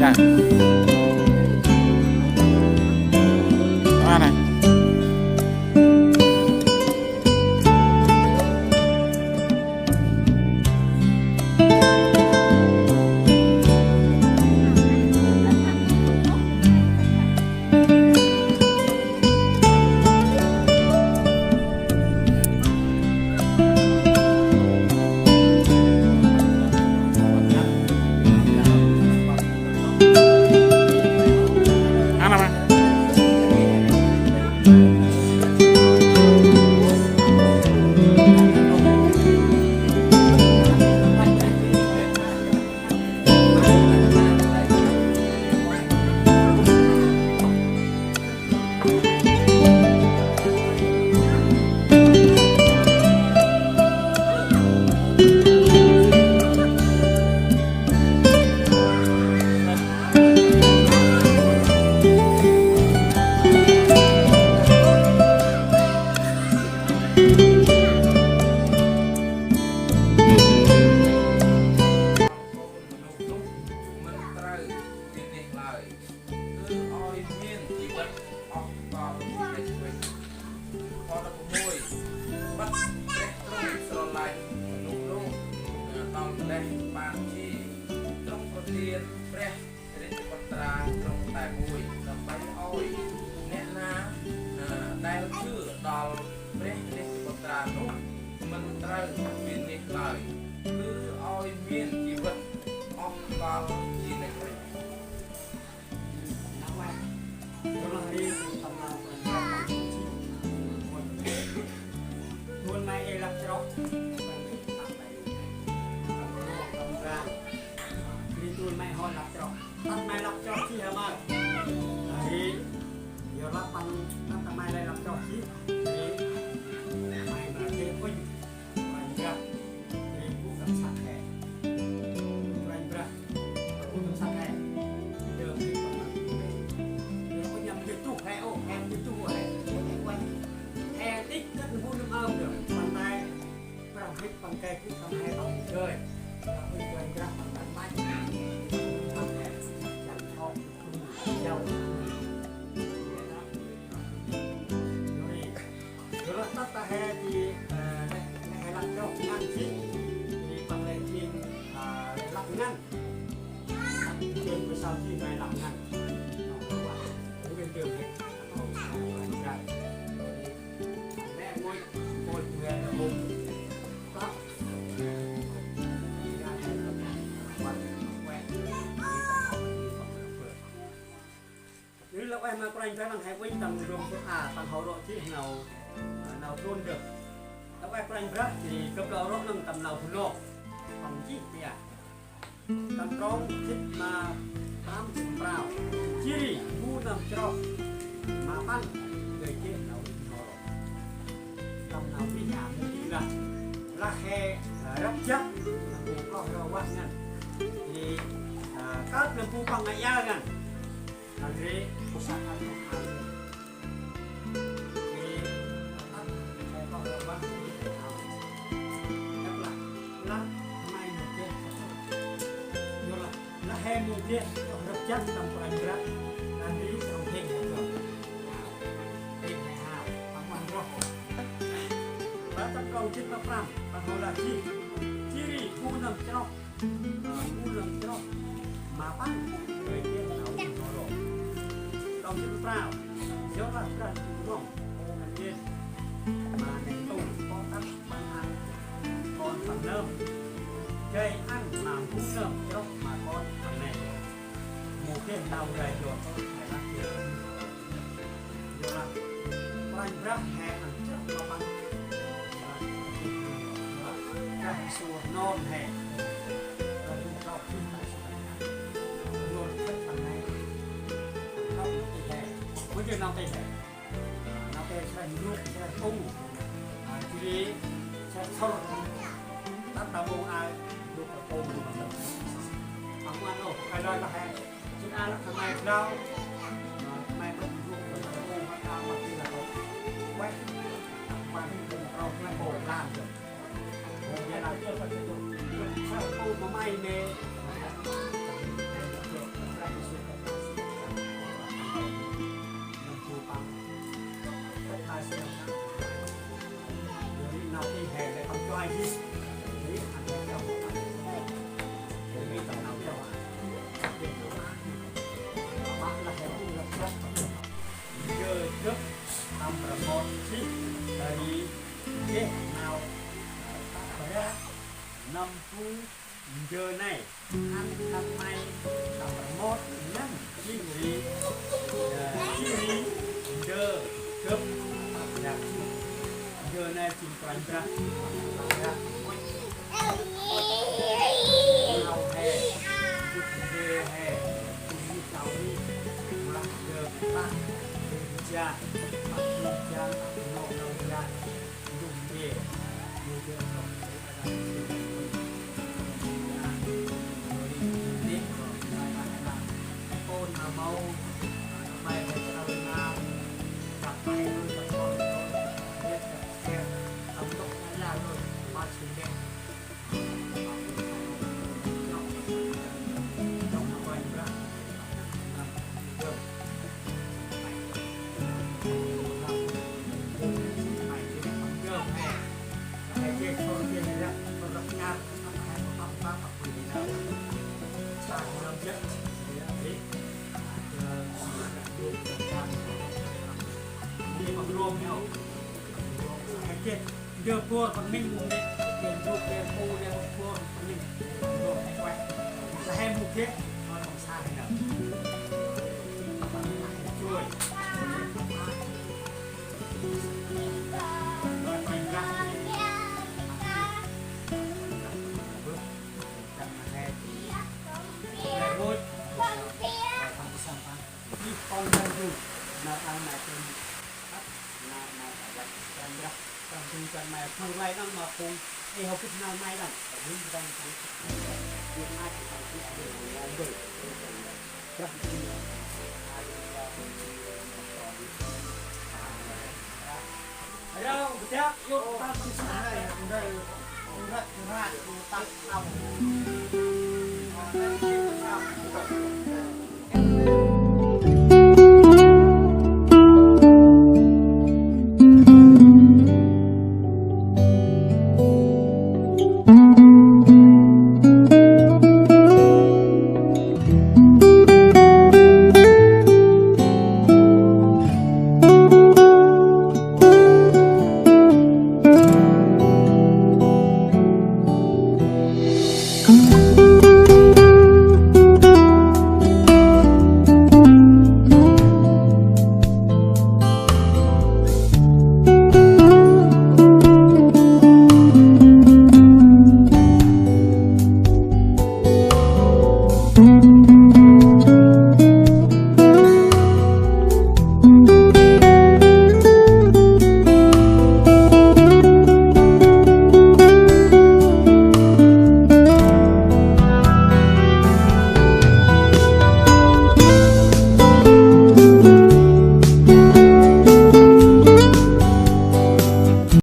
Dạ. Đó này. em có anh phải bằng hai quýnh tầm rộng tầm hậu độ chứ nào trôn được lúc em có anh rất thì cấp độ rốt nâng tầm nào thun lô bằng chí thì tầm trống thích mà tám chục prao chi bu nằm cho mà bắn người kia nào thun lô tầm nào đi nhà đi là khe rất chất là một con rau quá ngăn thì các là bu bằng ngày gia ngăn Andre usahakan lokal. Ini tetap saya tahu bang ini tahu. Lah, lah main dia. Yolah, lah hem dia rất chất tầm quan trọng. Nanti trong hình được. Hình này hào, bằng quan trọng. Và tập cầu chết tập làm, bằng hồ là chi. Chi u nằm trong, mà bắt người kia nào trong những phao gió là rất đúng không nên mà để tụng có tắt ban ăn còn phần nơm chơi ăn làm cũng nơm chốc mà con phần này một cái đầu gầy rồi phải làm việc rồi là quanh rất hè ăn chốc nó bắn các xua non hè rồi chúng ta khi ta sẽ luôn tất phần này với cái nào tây sẽ nước sẽ tung chỉ sẽ sâu tất cả bông ai được là bông được là không ăn đâu cái đó là hay chúng ta là thằng này đâu mai nó dùng cái bông mà cao mà khi là nó quét mà mình không là bông làm được bông này là chưa phải dùng sao bông mà may nè giờ này ăn năm nay tầm một năm chi gì giờ cấp đặc giờ này chỉ còn ra lau hè về hè đi tàu đi lạc giờ ta cha cha nọ nọ cha dùng về dùng về con nào mau mày phải sao nào gặp mày luôn gặp con biết xem tấm tóc là luôn ba chín đen giờ cua còn mình một đấy tiền ruột tiền phu tiền một cua còn mình ruột hay quay là em một thế nó không xa thế nào chui rồi mình ra để vui không sao ta đi con dân dù nào ăn này trên nào phải camera trong trung tâm này không may đang mà cùng thì học cái nào may đằng ở bên trong việc mai thì phải biết để làm được rất ở đâu chắc vô ta không sáng này đây đây ra tăng lòng